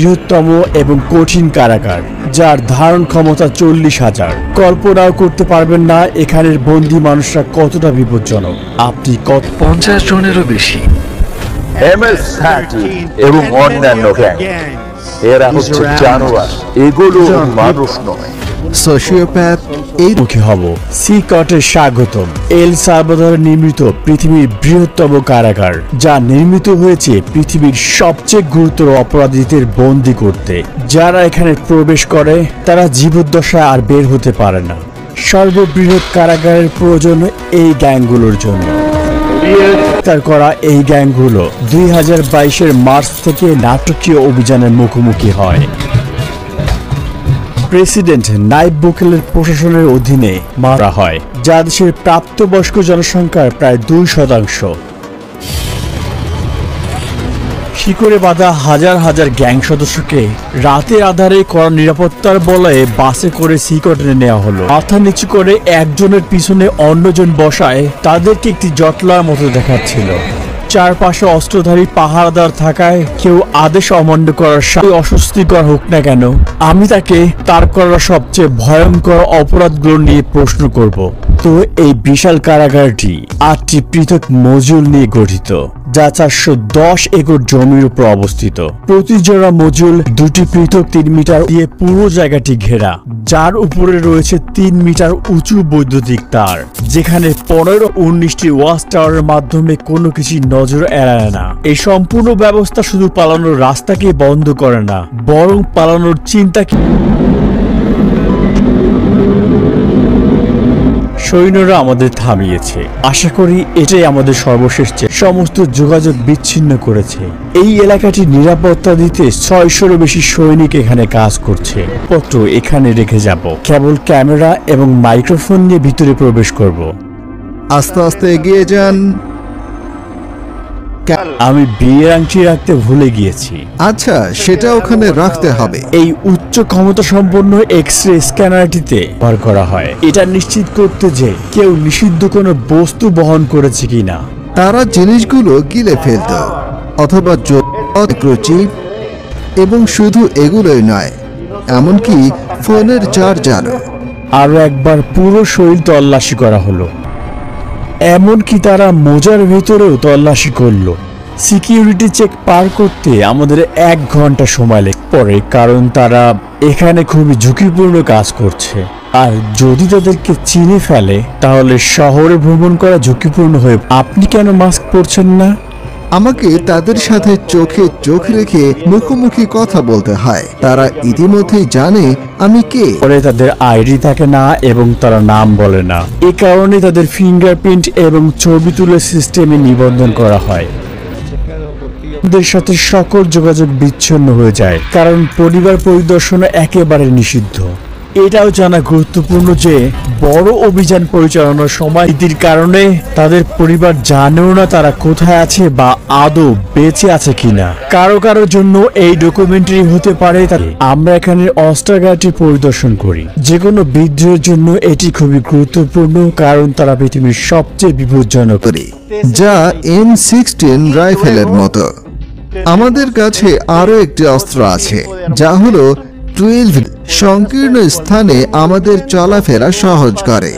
বৃহত্তম এবং কঠিন কারাগার, যার ধারণ ক্ষমতা 40,000। কল্পনাও করতে পারবেন না এখানের বন্দী মানুষরা কতটা বিপজ্জনক। আপনি কত 50 জনেরও বেশি MS-30 এবং অন্যান্য গ্যাং, এরা হচ্ছে জানোয়ার, এগুলো মানুষ নয়। সোশিওপ্যাথ এই মুখী হব। সি কটের স্বাগতম। এল সালভাদরে নির্মিত পৃথিবীর বৃহত্তম কারাগার, যা নির্মিত হয়েছে পৃথিবীর সবচেয়ে গুরুতর অপরাধীদের বন্দী করতে। যারা এখানে প্রবেশ করে তারা জীবদ্দশায় আর বের হতে পারে না। সর্ববৃহৎ কারাগারের প্রয়োজন এই গ্যাংগুলোর জন্য। গ্রেফতার করা এই গ্যাংগুলো 2022-এর মার্চ থেকে নাটকীয় অভিযানের মুখোমুখি হয়। প্রেসিডেন্ট নাইব বুকেলের প্রশাসনের অধীনে মারা হয়, যা দেশের প্রাপ্তবয়স্ক জনসংখ্যার প্রায় 2%। শিকড়ে বাঁধা হাজার হাজার গ্যাং সদস্যকে রাতের আধারে কড়া নিরাপত্তার বলয়ে বাসে করে সিকটে নেওয়া হলো। মাথা নিচু করে একজনের পিছনে অন্যজন বসায় তাদেরকে একটি জটলার মতো দেখাচ্ছিল। চারপাশে অস্ত্রধারী পাহারাদার থাকায় কেউ আদেশ অমান্য করার অস্বস্তিকর হোক না কেন, আমি তাকে তার করা সবচেয়ে ভয়ঙ্কর অপরাধগুলো নিয়ে প্রশ্ন করব। তো এই বিশাল কারাগারটি 8টি পৃথক মজুল নিয়ে গঠিত, যা 410 একর জমির উপর অবস্থিত। প্রতি জোড়া মজুল 2টি পৃথক 3 মিটার দিয়ে পুরো জায়গাটি ঘেরা, যার উপরে রয়েছে 3 মিটার উঁচু বৈদ্যুতিক তার, যেখানে 15-19টি ওয়াচ টাওয়ারের মাধ্যমে কোনো কিছু নজর এড়ায় না। এই সম্পূর্ণ ব্যবস্থা শুধু পালানোর রাস্তাকে বন্ধ করে না, বরং পালানোর চিন্তাকে সৈন্যরা আমাদের থামিয়েছে। আশা করি এটাই আমাদের সর্বশেষ সমস্ত যোগাযোগ বিচ্ছিন্ন করেছে। এই এলাকাটি নিরাপত্তা দিতে 600-এরও বেশি সৈনিক এখানে কাজ করছে। পত্র এখানে রেখে যাব, কেবল ক্যামেরা এবং মাইক্রোফোন নিয়ে ভিতরে প্রবেশ করব। আস্তে আস্তে এগিয়ে যান। আমি বিয়ের আংটি রাখতে ভুলে গিয়েছি। আচ্ছা, সেটা ওখানে রাখতে হবে। এই উচ্চ ক্ষমতা সম্পন্ন এক্স-রে স্ক্যানারটিতে ব্যবহার করা হয় এটা নিশ্চিত করতে যে কেউ নিষিদ্ধ কোনো বস্তু বহন করেছে কিনা। তারা জিনিসগুলো গিলে ফেলত অথবা মাইক্রোচিপ, এবং শুধু এগুলোই নয়, এমনকি ফোনের চার্জারও। আরো একবার পুরো শরীর তল্লাশি করা হলো, এমনকি তারা মোজার ভেতরেও তল্লাশি করলো। সিকিউরিটি চেক পার করতে আমাদের 1 ঘন্টা সময় পড়ে, কারণ তারা এখানে খুবই ঝুঁকিপূর্ণ কাজ করছে। আর যদি তাদেরকে চিনে ফেলে তাহলে শহরে ভ্রমণ করা ঝুঁকিপূর্ণ হয়ে। আপনি কেন মাস্ক পরছেন না? আমাকে তাদের সাথে চোখে চোখ রেখে মুখোমুখি কথা বলতে হয়। তারা ইতিমধ্যেই জানে আমি কে। পরে তাদের আইডি থাকে না এবং তারা নাম বলে না। এ কারণে তাদের ফিঙ্গারপ্রিন্ট এবং ছবি তুলে সিস্টেমে নিবন্ধন করা হয়। ওদের সাথে সকল যোগাযোগ বিচ্ছিন্ন হয়ে যায়, কারণ পরিবার পরিদর্শন একেবারে নিষিদ্ধ। এটাও জানা গুরুত্বপূর্ণ যে বড় অভিযান পরিচালনার সময় ইতির কারণে তাদের পরিবার জানেও না তারা কোথায় আছে বা আদৌ বেঁচে আছে কিনা। কারো কারোর জন্য এই ডকুমেন্টারি হতে পারে। আমরা এখানে অস্ত্রাগারটি পরিদর্শন করি। যে কোনো বিদ্রোহের জন্য এটি খুবই গুরুত্বপূর্ণ, কারণ তারা পৃথিবীর সবচেয়ে বিপজ্জনক, যা M16 রাইফেলের মতো। আমাদের কাছে আরো একটি অস্ত্র আছে, যা হলো 12 সংকীর্ণ স্থানে আমাদের চলাফেরা সহজ করে।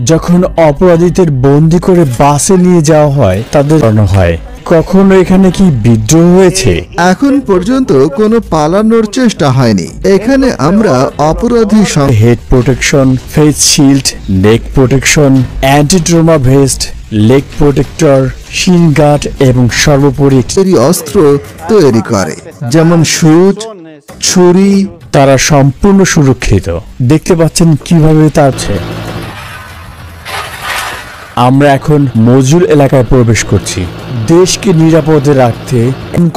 যখন অপরাধীদের বন্দী করে বাসে নিয়ে যাওয়া হয় তাদের জানানো হয়। কখনো এখানে কি বিদ্রোহ হয়েছে? এখন পর্যন্ত কোনো পালানোর চেষ্টা হয়নি। এখানে আমরা অপরাধী head protection, face shield, neck protection, anti trauma vest, leg protector, shin guard এবং সর্বোপরি অস্ত্র তৈরি করে, যেমন সুচ, ছুরি। তারা সম্পূর্ণ সুরক্ষিত। দেখতে পাচ্ছেন কিভাবে তা আছে। আমরা এখন মজুল এলাকায় প্রবেশ করছি। দেশকে নিরাপদে রাখতে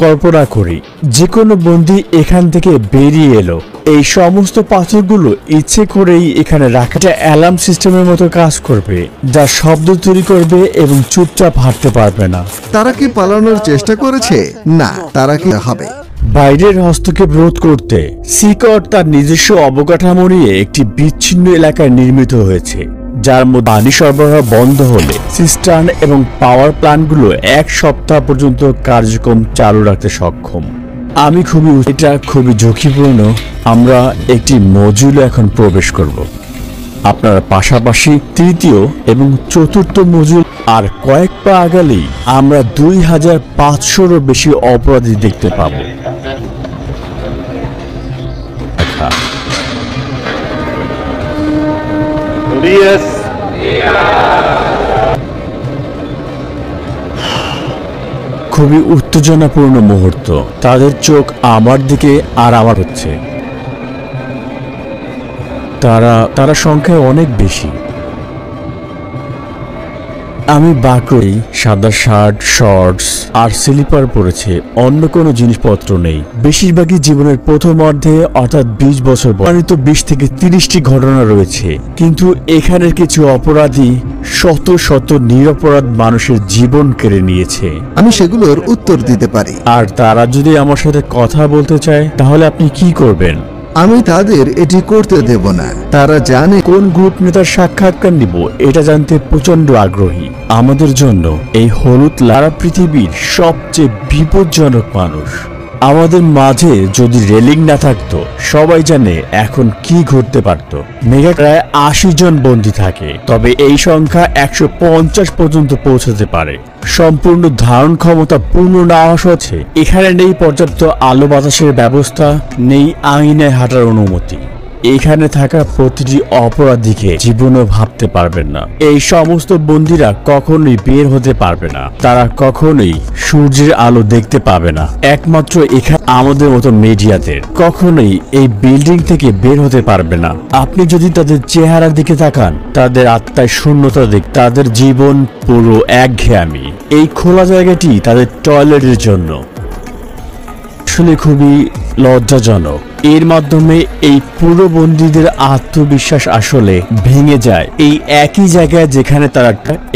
কল্পনা করি যে কোনো বন্দী এখান থেকে বেরিয়ে এলো। এই সমস্ত পাথরগুলো ইচ্ছে করেই এখানে রাখাটা অ্যালার্ম সিস্টেমের মতো কাজ করবে, যা শব্দ তৈরি করবে এবং চুপচাপ হাঁটতে পারবে না। তারা কি পালানোর চেষ্টা করেছে? না, তারা কি হবে। বাইরের হস্তক্ষেপ রোধ করতে সিকট তার নিজস্ব অবকাঠামো নিয়ে একটি বিচ্ছিন্ন এলাকায় নির্মিত হয়েছে, যার মধ্যে পানি সরবরাহ বন্ধ হলে সিস্টার্ন এবং পাওয়ার প্ল্যান্টগুলো 1 সপ্তাহ পর্যন্ত কার্যক্রম চালু রাখতে সক্ষম। এটা খুবই ঝুঁকিপূর্ণ। আমরা একটি মজুলে এখন প্রবেশ করব। আপনারা পাশাপাশি তৃতীয় এবং চতুর্থ মজুল আর কয়েক পা আগালেই আমরা 2500-রও বেশি অপরাধী দেখতে পাবো। খুবই উত্তেজনাপূর্ণ মুহূর্ত। তাদের চোখ আমার দিকে আর আমার হচ্ছে। তারা সংখ্যায় অনেক বেশি। আমি বাকরি সাদা শার্ট, শর্টস আর স্লিপার পরেছে, অন্য কোনো জিনিসপত্র নেই। বেশিরভাগই জীবনের প্রথম অর্ধে অর্থাৎ 20 বছর প্রমাণিত 20 থেকে 30টি ঘটনা রয়েছে, কিন্তু এখানের কিছু অপরাধী শত শত নিরপরাধ মানুষের জীবন কেড়ে নিয়েছে। আমি সেগুলোর উত্তর দিতে পারি। আর তারা যদি আমার সাথে কথা বলতে চায় তাহলে আপনি কি করবেন? আমি তাদের এটি করতে দেব না। তারা জানে কোন গ্রুপ নেতার সাক্ষাৎকার নিব এটা জানতে প্রচন্ড আগ্রহী। আমাদের জন্য এই হলুদ লারা পৃথিবীর সবচেয়ে বিপজ্জনক মানুষ। আমাদের মাঝে যদি রেলিং না থাকতো, সবাই জানে এখন কি ঘটতে পারত। মেঘা প্রায় 80 জন বন্দী থাকে, তবে এই সংখ্যা 150 পর্যন্ত পৌঁছাতে পারে। সম্পূর্ণ ধারণ ক্ষমতা পূর্ণ না হচ্ছে। এখানে নেই পর্যাপ্ত আলো বাতাসের ব্যবস্থা, নেই আইনে হাঁটার অনুমতি। এখানে থাকা প্রতিটি অপরাধীকে জীবনও ভাবতে পারবেন না। এই সমস্ত বন্দীরা কখনোই বের হতে পারবে না। তারা কখনোই সূর্যের আলো দেখতে পাবে না। একমাত্র এখানে আমাদের মতো মিডিয়াদের কখনোই এই বিল্ডিং থেকে বের হতে পারবে না। আপনি যদি তাদের চেহারার দিকে তাকান, তাদের আত্মায় শূন্যতা দেখ, তাদের জীবন পুরো একঘেয়েমি। এই খোলা জায়গাটি তাদের টয়লেটের জন্য। আসলে খুবই লজ্জাজনক। এর মাধ্যমে এই পুরো বন্দীদের আত্মবিশ্বাস আসলে ভেঙে যায়। এই একই জায়গায় যেখানে তারা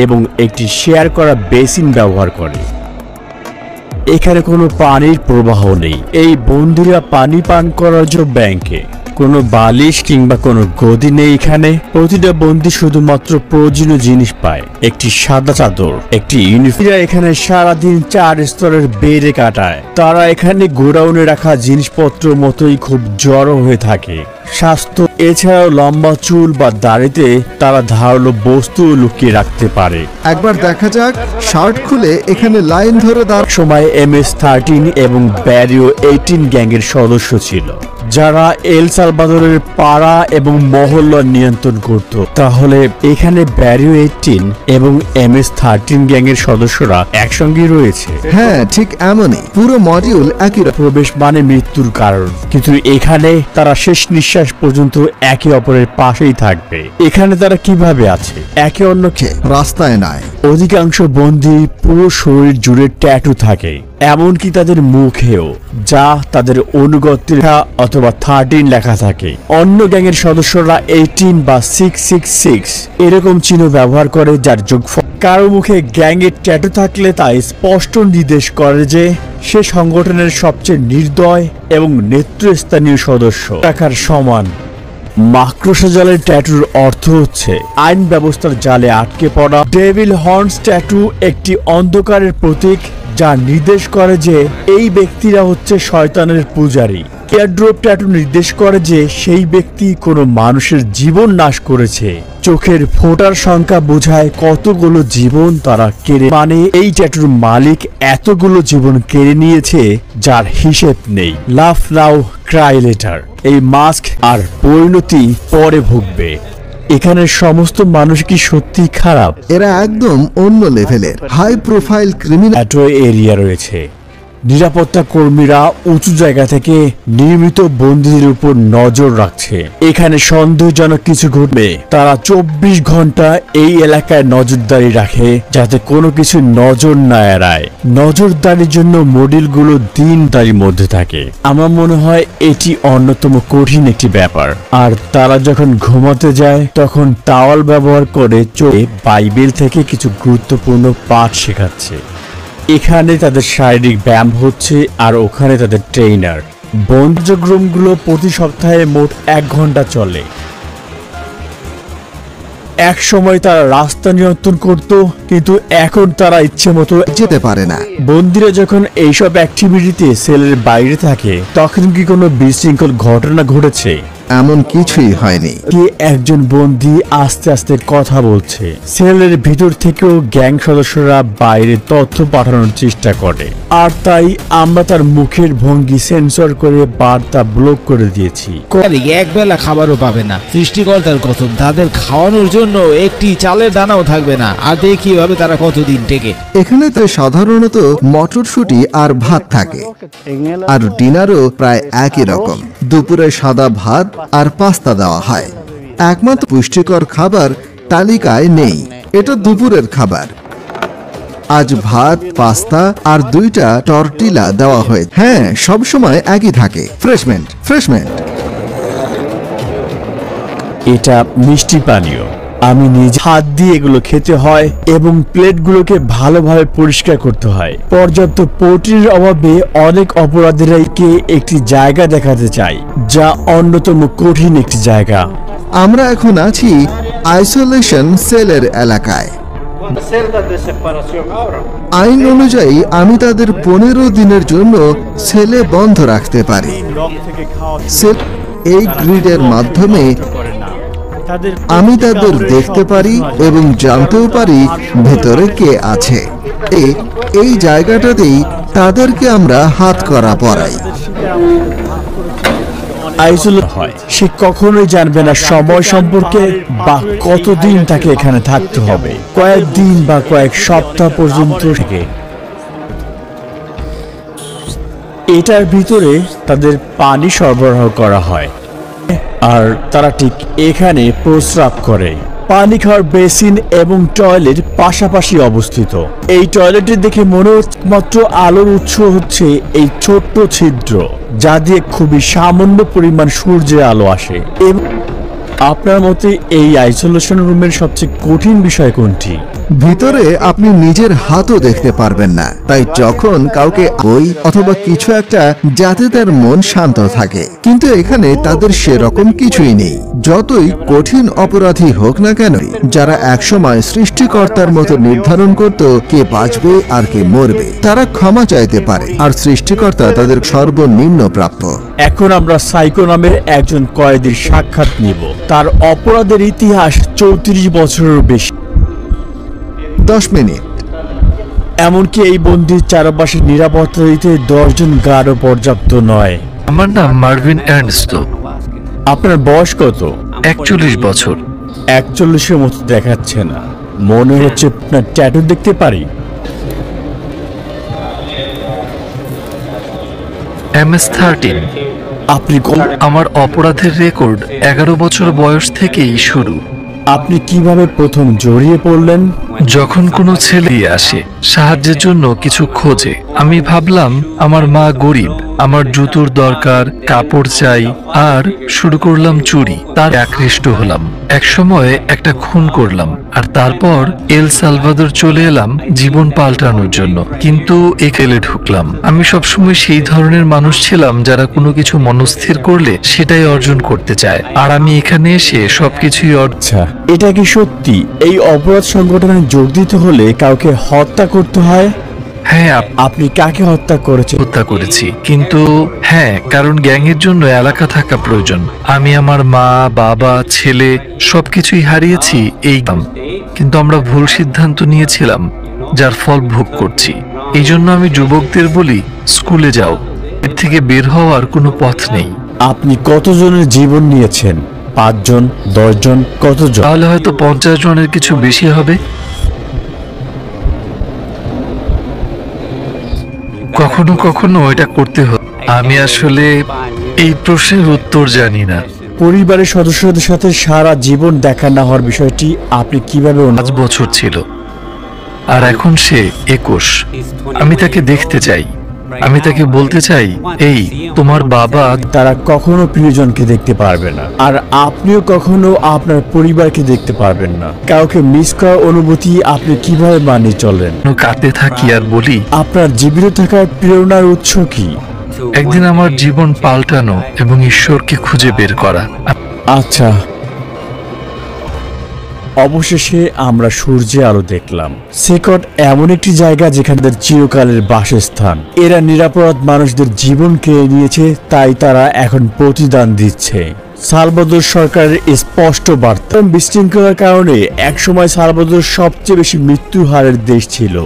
এবং একটি শেয়ার করা বেসিন ব্যবহার করে। এখানে কোনো পানির প্রবাহ নেই। এই বন্দীরা পানি পান করার জন্য ব্যাংকে কোনো বালিশ কিংবা কোনো গদি নেই। এখানে প্রতিটা বন্দী শুধুমাত্র প্রয়োজনীয় জিনিস পায়, একটি সাদা চাদর, একটি ইউনিফর্ম। এখানে সারাদিন 4 স্তরের বেডে কাটায়। তারা এখানে গোডাউনে রাখা জিনিসপত্র মতোই খুব জড়ো হয়ে থাকে। স্বাস্থ্য এছাড়াও লম্বা চুল বা দাড়িতে তারা ধারালো বস্তু লুকিয়ে রাখতে পারে। একবার দেখা যাক। শার্ট খুলে এখানে লাইন ধরে দাঁড়। সময় MS-13 এবং ব্যারিও 18 গ্যাংয়ের সদস্য ছিল, যারা এল সালভাদোরের পাড়া এবং মহল্লা নিয়ন্ত্রণ করত। তাহলে এখানে ব্যারিও 18 এবং MS-13 গ্যাংয়ের সদস্যরা একসঙ্গে রয়েছে। হ্যাঁ, ঠিক এমনই। পুরো মডিউল একই রকম। প্রবেশ মানে মৃত্যুর কারণ, কিন্তু এখানে তারা শেষ নিঃশ্বাস পর্যন্ত একে অপরের পাশেই থাকবে। এখানে তারা কিভাবে আছে? একে অন্যকে রাস্তায় নয়। অধিকাংশ বন্দী পুরো শরীর জুড়ে ট্যাটু থাকে, এমনকি তাদের মুখেও, যা তাদের অনুগত্যের অথবা 13 লেখা থাকে। অন্য গ্যাংয়ের সদস্যরা 18 বা 666 এরকম চিহ্ন ব্যবহার করে, যার যোগফল। কারো মুখে গ্যাংয়ের ট্যাটু থাকলে তা স্পষ্ট নির্দেশ করে যে সে সংগঠনের সবচেয়ে নির্দয় এবং নেতৃস্থানীয় সদস্য রাখার সমান। মাকড়সা জালের ট্যাটুর অর্থ হচ্ছে আইন ব্যবস্থার জালে আটকে পড়া। ডেভিল হর্নস ট্যাটু একটি অন্ধকারের প্রতীক, যা নির্দেশ করে যে এই ব্যক্তিরা হচ্ছে শয়তানের পূজারী। এয়ারড্রপ ট্যাটু নির্দেশ করে যে সেই ব্যক্তি কোনো মানুষের জীবন নাশ করেছে। চোখের ফোঁটার সংখ্যা বোঝায় কতগুলো জীবন তারা কেড়ে, মানে এই ট্যাটুর মালিক এতগুলো জীবন কেড়ে নিয়েছে যার হিসেব নেই। লাভ নাও ক্রাই লেটার। এই মাস্ক আর পরিণতি পরে ভুগবে। এখানের সমস্ত মানুষ কি সত্যি খারাপ? এরা একদম অন্য লেভেলের high profile criminal. Tattoo area রয়েছে। নিরাপত্তা কর্মীরা উঁচু জায়গা থেকে নিয়মিত বন্দীদের উপর নজর রাখছে। এখানে সন্দেহজনক কিছু ঘটবে, তারা 24 ঘন্টা এই এলাকায় নজরদারি রাখে, যাতে কোনো কিছু নজর না এড়ায়। নজরদারির জন্য মডিউলগুলো দিনদারির মধ্যে থাকে। আমার মনে হয় এটি অন্যতম কঠিন একটি ব্যাপার। আর তারা যখন ঘুমাতে যায় তখন টাওয়াল ব্যবহার করে চোখে বাইবেল থেকে কিছু গুরুত্বপূর্ণ পাঠ শেখাচ্ছে। এখানে তাদের শারীরিক ব্যায়াম হচ্ছে, আর ওখানে তাদের ট্রেইনার। বন্ধুগ্রুমগুলো প্রতি সপ্তাহে মোট 1 ঘন্টা চলে। এক সময় তারা রাস্তা নিয়ন্ত্রণ করত, কিন্তু এখন তারা ইচ্ছে মতো যেতে পারে না। বন্দীরা যখন এইসব অ্যাক্টিভিটিতে সেলের বাইরে থাকে তখন কি কোনো বিশৃঙ্খল ঘটনা ঘটেছে? এমন কিছুই হয়নি। কি একজন বন্দী আস্তে আস্তে কথা বলছে। সেলের ভিতর থেকেও গ্যাং সদস্যরা বাইরে তথ্য পাঠানোর চেষ্টা করে, আর তাই আমরা তার মুখের ভঙ্গি সেন্সর করে বার্তা ব্লক করে দিয়েছি। এক বেলা খাবারও পাবে না। সৃষ্টিকর্তার কসম, তাদের খাওয়ানোর জন্য একটি চালের দানাও থাকবে না। আর দেখি হবে তারা কতদিন টেকে। এখানে তো সাধারণত মটরশুঁটি আর ভাত থাকে, আর ডিনারও প্রায় একই রকম। দুপুরে সাদা ভাত আর পাস্তা দেওয়া হয়। একমাত্র পুষ্টিকর খাবার তালিকায় নেই। এটা দুপুরের খাবার। আজ ভাত, পাস্তা আর 2টা টর্টিলা দেওয়া হয়েছে। হ্যাঁ, সব সময় একই থাকে। ফ্রেশমেন্ট। এটা মিষ্টি পানীয়। আমি নিজে হাত দিয়ে এগুলো খেতে হয় এবং প্লেটগুলোকে ভালোভাবে পরিষ্কার করতে হয়। পর্যাপ্ত প্রোটিনের অভাবে অনেক অপরাধীরাকে একটি জায়গা দেখাতে চায়, যা অন্যতম কঠিন একটি জায়গা। আমরা এখন আছি আইসোলেশন সেলের এলাকায়। আইন অনুযায়ী আমি তাদের 15 দিনের জন্য সেলে বন্ধ রাখতে পারি। সেল এই গ্রিডের মাধ্যমে আমি তাদের দেখতে পারি এবং জানতেও পারি ভেতরে কে আছে। এই জায়গাটাতেই তাদেরকে আমরা হাত করা পরাই। আইসোলেট হয়, সে কখনোই জানবে না সময় সম্পর্কে বা কতদিন তাকে এখানে থাকতে হবে। কয়েকদিন বা কয়েক সপ্তাহ পর্যন্ত থেকে এটার ভিতরে তাদের পানি সরবরাহ করা হয়, আর তারা ঠিক এখানে প্রস্রাব করে। পানি খাওয়ার বেসিন এবং টয়লেট পাশাপাশি অবস্থিত। এই টয়লেটের দেখে মনে হচ্ছে মাত্র আলোর উৎস হচ্ছে এই ছোট্ট ছিদ্র, যা দিয়ে খুবই সামান্য পরিমাণ সূর্যের আলো আসে। এবং আপনার মতে এই আইসোলেশন রুমের সবচেয়ে কঠিন বিষয় কোনটি? ভিতরে আপনি নিজের হাতও দেখতে পারবেন না, তাই যখন কাউকে বই অথবা কিছু একটা যাতে তার মন শান্ত থাকে। কিন্তু এখানে তাদের সেরকম কিছুই নেই। যতই কঠিন অপরাধী হোক না কেন, যারা একসময় সৃষ্টিকর্তার মতো নির্ধারণ করত কে বাঁচবে আর কে মরবে, তারা ক্ষমা চাইতে পারে, আর সৃষ্টিকর্তা তাদের সর্বনিম্ন প্রাপ্য। এখন আমরা সাইকো নামের একজন কয়েদির সাক্ষাৎ নিব। তার অপরাধের ইতিহাস 34 বছরের বেশি। 10 মিনিট। এমনকি এই বন্দির চারপাশে নিরাপত্তা দিতে 10 জন গার্ডও পর্যাপ্ত নয়। আমার নাম মার্ভিন এর্নস্টো। আপনার বয়স কত? 41 বছর। 41-এর মতো দেখাচ্ছে না। মনে হচ্ছে আপনার ট্যাটু দেখতে পারি। MS-13। আপনি আমার অপরাধের রেকর্ড 11 বছর বয়স থেকেই শুরু। আপনি কিভাবে প্রথম জড়িয়ে পড়লেন? যখন কোনো ছেলে আসে সাহায্যের জন্য কিছু খোঁজে, আমি ভাবলাম আমার মা গরিব, আমার জুতোর দরকার, কাপড় চাই, আর শুরু করলাম চুরি। তার আকৃষ্ট হলাম। এক সময় একটা খুন করলাম, আর তারপর এল সালভাদর চলে এলাম জীবন পাল্টানোর জন্য। কিন্তু একেলে ঢুকলাম। আমি সবসময় সেই ধরনের মানুষ ছিলাম যারা কোনো কিছু মনস্থির করলে সেটাই অর্জন করতে চায়, আর আমি এখানে এসে সবকিছুই আচ্ছা, এটা কি সত্যি এই অপরাধ সংগঠনে যোগ দিতে হলে কাউকে হত্যা করতে হয়? হ্যাঁ, আপনি কাকে হত্যা করেছেন? হত্যা করেছি, কিন্তু হ্যাঁ, কারণ গ্যাংয়ের জন্য এলাকা থাকা প্রয়োজন। আমি আমার মা, বাবা, ছেলে সবকিছুই হারিয়েছি এই কাম। কিন্তু আমরা ভুল সিদ্ধান্ত নিয়েছিলাম, যার ফল ভোগ করছি। এই জন্য আমি যুবকদের বলি, স্কুলে যাও, এর থেকে বের হওয়ার কোনো পথ নেই। আপনি কতজনের জীবন নিয়েছেন? 5 জন, 10 জন, কতজন? তাহলে হয়তো 50 জনের কিছু বেশি হবে। কখনো কখনো এটা করতে হয়। আমি আসলে এই প্রশ্নের উত্তর জানি না। পরিবারের সদস্যদের সাথে সারা জীবন দেখা না হওয়ার বিষয়টি আপনি কিভাবে 5 বছর ছিল, আর এখন সে 21। আমি তাকে দেখতে চাই। আমি তাকে বলতে চাই, এই তোমার বাবা। তারা কখনো প্রিয়জনকে দেখতে পারবে না, আর আপনিও কখনো আপনার পরিবারকে দেখতে পারবেন না। কাউকে মিস করার অনুভূতি আপনি কিভাবে মানিয়ে চলেন? কাঁদতে থাকি আর বলি, আপনার জীবিত থাকার প্রেরণার উৎস কি? একদিন আমার জীবন পাল্টানো এবং ঈশ্বরকে খুঁজে বের করা। আচ্ছা, অবশেষে আমরা সূর্যে আলো দেখলাম। সিকট এমন একটি জায়গা যেখানে তাদের চিরকালের বাসস্থান। এরা নিরাপরাধ মানুষদের জীবন কেড়ে নিয়েছে, তাই তারা এখন প্রতিদান দিচ্ছে। সালভাদোর সরকারের স্পষ্ট বার্তা। বিশৃঙ্খলার কারণে একসময় সালভাদোর সবচেয়ে বেশি মৃত্যুর হারের দেশ ছিল,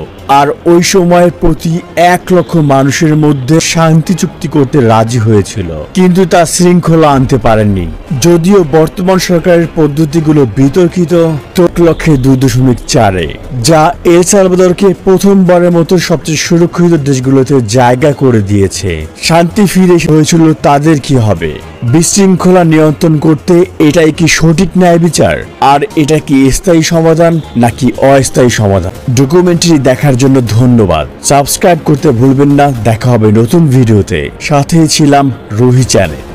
আর ওই সময় প্রতি 1 লক্ষ মানুষের মধ্যে শান্তি চুক্তি করতে রাজি হয়েছিল, কিন্তু তা শৃঙ্খলা আনতে পারেননি। যদিও বর্তমান সরকারের পদ্ধতিগুলো বিতর্কিত, 2.4 যা এল সালভাদরকে প্রথমবারের মতো সবচেয়ে সুরক্ষিত দেশগুলোতে জায়গা করে দিয়েছে। শান্তি ফিরে হয়েছিল, তাদের কি হবে? বিশৃঙ্খলা নিয়ন্ত্রণ করতে এটাই কি সঠিক ন্যায় বিচার? আর এটা কি স্থায়ী সমাধান নাকি অস্থায়ী সমাধান? ডকুমেন্টারি দেখার জন্য ধন্যবাদ। সাবস্ক্রাইব করতে ভুলবেন না। দেখা হবে নতুন ভিডিওতে। সাথেই ছিলাম রুহি চ্যানেল।